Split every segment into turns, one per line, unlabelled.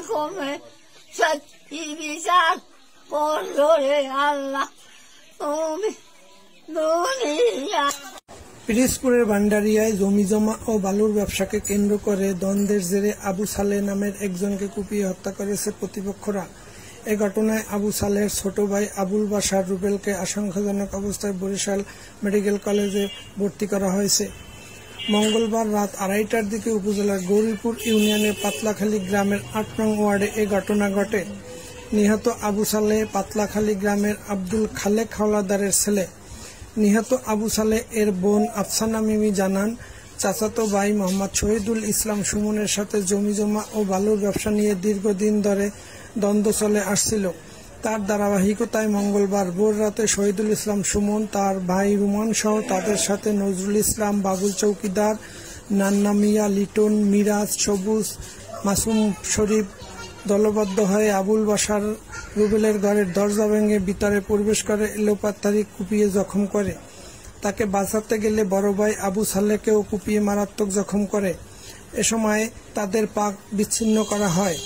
কমে সত্যি বিচার করলে আল্লাহ তুমি দুনিয়া।
পিরোজপুরের ভান্ডারিয়ায় জমি জমা ও বালুর ব্যবসাকে কেন্দ্র করে দ্বন্দ্বের জেরে আবু সালেহ নামের একজনকে কুপিয়ে হত্যা করেছে প্রতিপক্ষরা। এ ঘটনায় আবু সালেহের ছোট ভাই আবুল বাশার রুবেলকে আশঙ্কাজনক অবস্থায় বরিশাল মেডিকেল কলেজে ভর্তি করা হয়েছে। মঙ্গলবার রাত 2:30টার দিকে উপজেলার গৌরীপুর ইউনিয়নের পাতলাখালী গ্রামের 8 নং ওয়ার্ডে এ ঘটনা ঘটে। নিহত আবু সালেহ পাতলাখালী গ্রামের আব্দুল খালেক হাওলাদারের ছেলে। নিহত আবু সালেহ এর বোন আফসানা মিমি জানান, চাচাতো ভাই মোহাম্মদ শহীদুল ইসলাম সুমনের সাথে জমি জমা ও বালুর ব্যবসা নিয়ে দীর্ঘদিন ধরে দ্বন্দ্ব চলে আসছিল। তার ধারাবাহিকতায় মঙ্গলবার ভোর রাতে শহীদুল ইসলাম সুমন, তার ভাই রুমান সহ তাদের সাথে নজরুল ইসলাম, বাবুল চৌকিদার, নান্না মিয়া, লিটন, মিরাজ, সবুজ, মাসুম শরীফ দলবদ্ধ হয়ে আবুল বাশার রুবেলের ঘরের দরজা ভেঙে ভিতরে প্রবেশ করে এলোপাতাড়ি কুপিয়ে জখম করে। তাকে বাঁচাতে গেলে বড় ভাই আবু সালেহকেও কুপিয়ে মারাত্মক জখম করে। এ সময় তাদের পা বিচ্ছিন্ন করা হয়।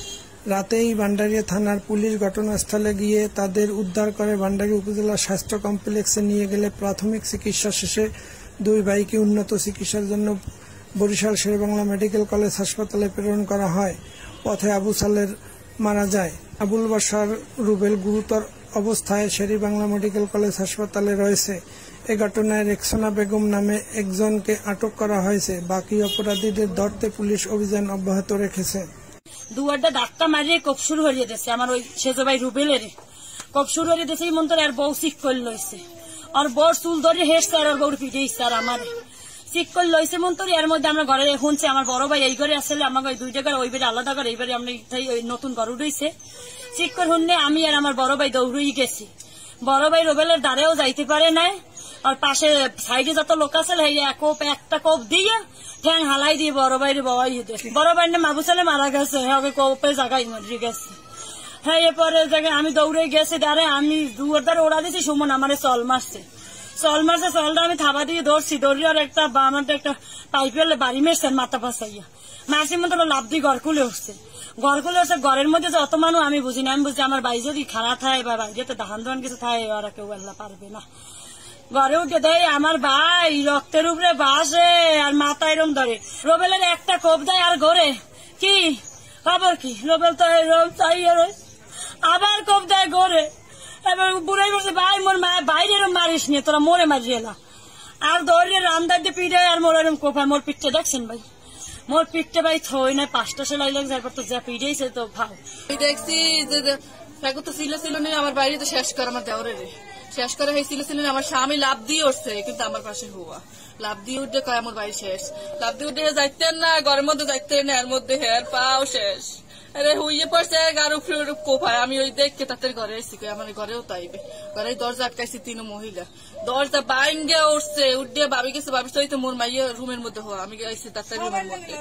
রাতেই ভান্ডারিয়া থানার পুলিশ ঘটনাস্থলে গিয়ে তাদের উদ্ধার করে ভান্ডারিয়া উপজেলা স্বাস্থ্য কমপ্লেক্সে নিয়ে গেলে প্রাথমিক চিকিৎসা শেষে দুই ভাইকে উন্নত চিকিৎসার জন্য বরিশাল শেরেবাংলা মেডিকেল কলেজ হাসপাতালে প্রেরণ করা হয়। পথে আবু সালেহ মারা যায়। আবুল বাশার রুবেল গুরুতর অবস্থায় শেরেবাংলা মেডিকেল কলেজ হাসপাতালে রয়েছে। এ ঘটনায় রেক্সোনা বেগম নামে একজনকে আটক করা হয়েছে। বাকি অপরাধীদের ধরতে পুলিশ অভিযান অব্যাহত রেখেছে।
দুয়ারটা ধাক্কা মারিয়ে কোপ শুরু হয়ে দিয়েছে আমার ওই সেজো ভাই রুবেলের কোপ শুরু হয়ে দিয়েছে। মন তোর আর বউ শিখ করে লইছে, আর বউর চুল ধরে হেসছে আর বউর পিঠে ইচ্ছে আর আমার শিখ করে লইছে মন তোর। এর মধ্যে আমরা ঘরে শুনছি আমার বড় ভাই এই ঘরে আসলে আমাকে ওই 2টা ঘর ওই বাড়ি আলাদা ঘর, এই বাড়ি আমরা নতুন ঘর উঠেছে। শিখ করে শুনলে আমি আর আমার বড় ভাই দৌড়ই গেছি। বড় ভাই রুবেলের দ্বারেও যাইতে পারে নাই, আর পাশে সাইডে যত লোক আছে একটা কোপ দিয়ে ঠ্যাং হালাই দিয়ে বড় ভাইরে বাবাই বড় ভাই না আবু সালেহ মারা গেছে। হ্যাঁ কোপে জায়গায় মরে গেছে। হ্যাঁ এরপরে জায়গায় আমি দৌড়ে গেছি, দাঁড়ে আমি দুয়ার ওড়া দিয়েছি। সুমন আমার চল মারছে, চলটা আমি থাবা দিয়ে ধরছি, ধরি আর একটা আমার একটা পাইপের বাড়ি মেরছে মাথা পাশাইয়া মারছি মতো লাভ দিয়ে ঘর খুলে উঠছে। ঘরের মধ্যে যত মানুষ আমি বুঝি না, আমি বুঝছি আমার ভাই যদি খারাপ থাকে বা বাইরেতে ধান ধান কিছু থাকে ওরা কেউ আল্লাহ পারবে না। ঘরে উঠে দেয় আমার ভাই রক্তের উপরে বাসে আর মাথা এরম ধরে। রোবেলের একটা কোপ দেয় আর ঘরে কি খবর কি রোবেল তো চাই আবার কোপ দেয় ঘরে। এবার বুড়াই বলছে ভাই মোর মা বাইরে এরম মারিস নিয়ে তোরা মোরে মারি এলা আর ধরে রান্দার দিয়ে পিঠে আর মোর এরম কোপায়। মোর পিঠটা দেখছেন ভাই, মোর পিঠটা ভাই থই না 5টা সেলাই লাগছে। তারপর তো যা পিঠেইছে তো ভাও
দেখছি যে তো ছিল নেই আমার বাইরে তো শেষ করে আমার দেওয়ারে শেষ করে হয়েছিল আমার স্বামী লাভ দিয়ে উঠছে, কিন্তু আমার পাশে হুয়া লাভ দিয়ে উঠে কয় আমার বাড়ি শেষ। লাভ দিয়ে উঠে যাইতেন না ঘরের মধ্যে যাইতেন না, এর মধ্যে হেয়ার পাও শেষ। আরে হুইয়ে পড়ছে গাড়ি কোপায়। আমি ওই দেখে তাদের ঘরে এসেছি, আমার ঘরেও তাইবে ঘরে দরজা আটকাইছি 3 মহিলা। দরজা বাইঙ্গে উঠছে, উঠে ভাবি গেছে ভাবি তো মোর মাইয়ে রুমের মধ্যে হওয়া। আমি গেছি তাদের রুমের মধ্যে,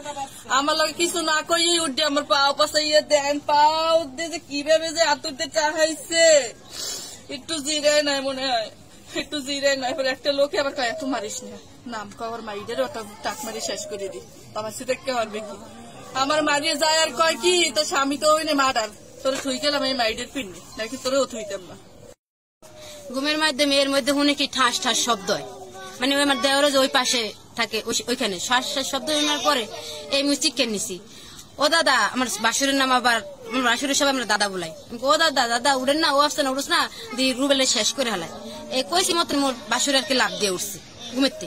আমার লগে কিছু না করিয়ে উঠে আমার পাও পাশাইয়ে দেন পাও দিয়ে কিভাবে যে আতুরতে চাহাইছে। একটু জিরায় নাই মনে হয়, একটু জিরায় নাই। একটা লোকে আবার কয় এত মারিস না, নাম কর মাইদের ওটা টাক মারি শেষ করে দি। আমার সে দেখতে পারবে কি আমার মারিয়ে যায় আর কয় কি তোর স্বামী তো ওই নেই মারার তোর থুই গেলাম এই মাইডের পিন্ডি নাকি তোরেও থুইতাম না।
ঘুমের মাধ্যমে এর মধ্যে শুনে কি ঠাস ঠাস শব্দ হয়, মানে আমার দেওয়ার যে ওই পাশে থাকে ওইখানে শ্বাস শ্বাস শব্দ শোনার পরে এই চিকেন নিছি। ও দাদা আমার বাসুরের নাম, আবার আমার বাসুরের সবাই আমরা দাদা বলাই। ও দাদা উড়েন না, ও আসছে না উঠছ না দিয়ে রুবেলে শেষ করে হালায়। এই কইছি মতন মোর বাসুরে আর কি লাভ দিয়ে উঠছে ঘুমেতে,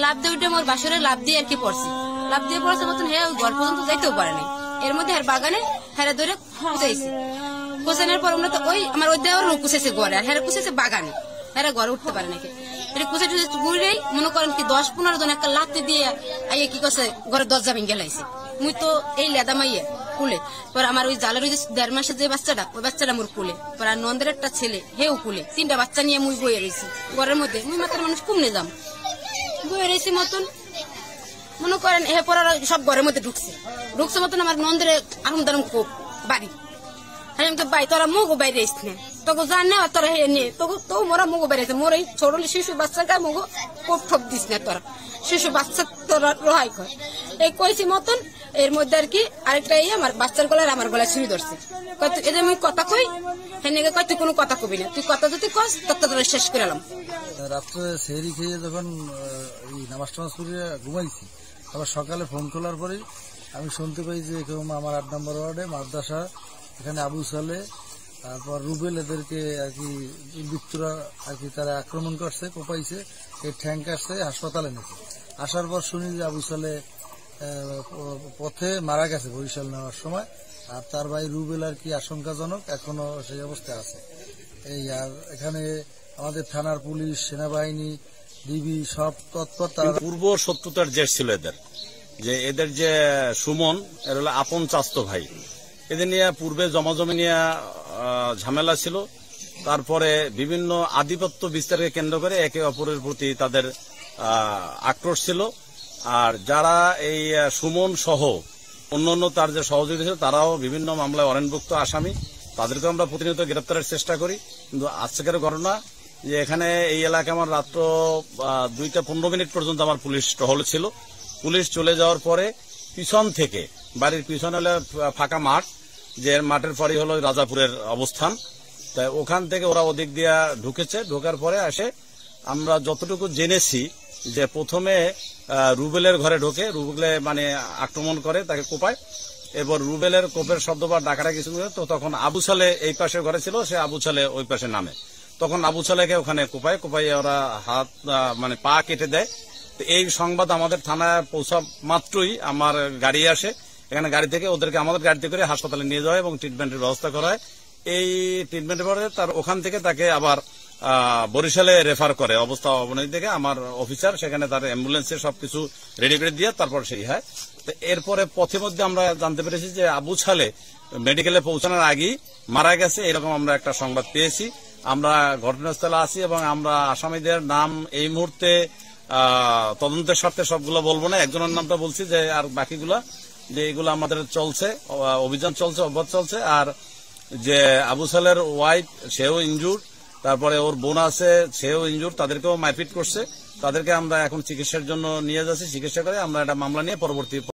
লাভ দিয়ে উঠে মোর বাসুরে লাভ দিয়ে আর কি পড়ছে। লাভ দিয়ে পড়ছে মতন হ্যাঁ ওই ঘর পর্যন্ত যাইতেও পারে নাই। এর মধ্যে আর বাগানে হ্যাঁ ধরে খুঁজাইছে। কুচানোর পর আমরা তো ওই আমার ওই দেওয়ার কুচেছে ঘরে, আর হ্যাঁ কুচেছে বাগানে, হ্যাঁ ঘরে উঠতে পারে নাকি। এটা কুচে টুচে ঘুরে মনে করেন কি 10-15 জন একটা লাথি দিয়ে আইয়ে কি করছে ঘরের দরজা ভেঙে লাইছে। মুই তো এই লেদা মাইয়ে কুলে পর আমার ওই জালের ওই 1.5 মাসের যে বাচ্চাটা ওই বাচ্চাটা মোর কুলে পর আর নন্দের একটা ছেলে হেও কুলে 3টা বাচ্চা নিয়ে মুই বয়ে রয়েছি ঘরের মধ্যে। মুই মাত্র মানুষ কমনে যাম বয়ে রয়েছি মতন মনে করেন এ পর সব ঘরের মধ্যে ঢুকছে মতন আমার নন্দের আরম দারম কোপ বাড়ি। আমি তো ভাই তোরা মুখ বাইরে এসছি না তোকে জানে তোরা হে নিয়ে তোকে তো মোরা মুগো বেড়েছে মোর এই ছোট শিশু বাচ্চাকে মুগো কোপ ঠপ দিস না তোরা শিশু বাচ্চা তোরা রহাই কর এই কইছি মতন এর মধ্যে আর কি আরেকটা এই আমার বাচ্চার গলায় আমার গলায় ছুরি ধরছে এদের আমি কথা কই হেনেকে কয় তুই কোনো কথা কবি না তুই কথা যদি কস তোরা শেষ করে এলাম।
রাত্রে সেহরি খেয়ে যখন নামাজ টামাজ করে ঘুমাইছি আবার সকালে ফোন তোলার পরেই আমি শুনতে পাই যে এরকম আমার 8 নম্বর ওয়ার্ডে মাদ্রাসা এখানে আবু সালে তারপর রুবেল এদেরকে আর কি দুর্বৃত্তরা আর কি তারা আক্রমণ করছে কোপাইছে এই ঠ্যাঙ্ক আসছে হাসপাতালে নিয়েছে আসার পর শুনি যে আবু সালে পথে মারা গেছে বরিশাল নেওয়ার সময় আর তার ভাই রুবেল আর কি আশঙ্কাজনক এখনো সেই অবস্থায় আছে এই আর এখানে আমাদের থানার পুলিশ সেনাবাহিনী ডিবি সব তৎপর
পূর্ব শত্রুতার জের ছিল এদের যে এদের যে সুমন এর হলো আপন চাস্তো ভাই এদের নিয়ে পূর্বে জমাজমি নিয়ে ঝামেলা ছিল তারপরে বিভিন্ন আধিপত্য বিস্তারকে কেন্দ্র করে একে অপরের প্রতি তাদের আক্রোশ ছিল আর যারা এই সুমন সহ অন্যান্য তার যে সহযোগী ছিল তারাও বিভিন্ন মামলায় ওয়ারেন্টভুক্ত আসামি তাদেরকে আমরা প্রতিনিয়ত গ্রেপ্তারের চেষ্টা করি কিন্তু আজকের ঘটনা যে এখানে এই এলাকায় আমার রাত্র 2:15 পর্যন্ত আমার পুলিশ টহল ছিল পুলিশ চলে যাওয়ার পরে পিছন থেকে বাড়ির পিছনে হলে ফাঁকা মাঠ যে মাঠের পরই হলো রাজাপুরের অবস্থান তাই ওখান থেকে ওরা ওদিক দিয়ে ঢুকেছে ঢোকার পরে আসে আমরা যতটুকু জেনেছি যে প্রথমে রুবেলের ঘরে ঢোকে রুবেলে মানে আক্রমণ করে তাকে কোপায় এবার রুবেলের কোপের শব্দ বা ডাকাটা কিছু তো তখন আবু সালে এই পাশের ঘরে ছিল সে আবু সালে ওই পাশে নামে তখন আবু সালেকে ওখানে কোপায় ওরা হাত মানে পা কেটে দেয় এই সংবাদ আমাদের থানায় পৌঁছা মাত্রই আমার গাড়ি আসে এখানে গাড়ি থেকে ওদেরকে আমাদের গাড়িতে করে হাসপাতালে নিয়ে যাওয়া এবং ট্রিটমেন্টের ব্যবস্থা করা হয় এই ট্রিটমেন্টের পরে তার ওখান থেকে তাকে আবার বরিশালে রেফার করে অবস্থা অবনতি থেকে আমার অফিসার সেখানে তার অ্যাম্বুলেন্সে সবকিছু রেডি করে দিয়ে তারপর সেই হয় তো এরপরে পথে মধ্যে আমরা জানতে পেরেছি যে আবু সালে মেডিকেলে পৌঁছানোর আগেই মারা গেছে এরকম আমরা একটা সংবাদ পেয়েছি আমরা ঘটনাস্থলে আছি এবং আমরা আসামিদের নাম এই মুহূর্তে তদন্তের স্বার্থে সবগুলো বলবো না একজনের নামটা বলছি যে আর বাকিগুলা যে এগুলো আমাদের চলছে অভিযান চলছে অব্যাহত চলছে আর যে আবু সালের ওয়াইফ সেও ইনজুর্ড তারপরে ওর বোন আছে সেও ইনজুর্ড তাদেরকেও মারপিট করছে তাদেরকে আমরা এখন চিকিৎসার জন্য নিয়ে যাচ্ছি চিকিৎসা করে আমরা একটা মামলা নিয়ে পরবর্তী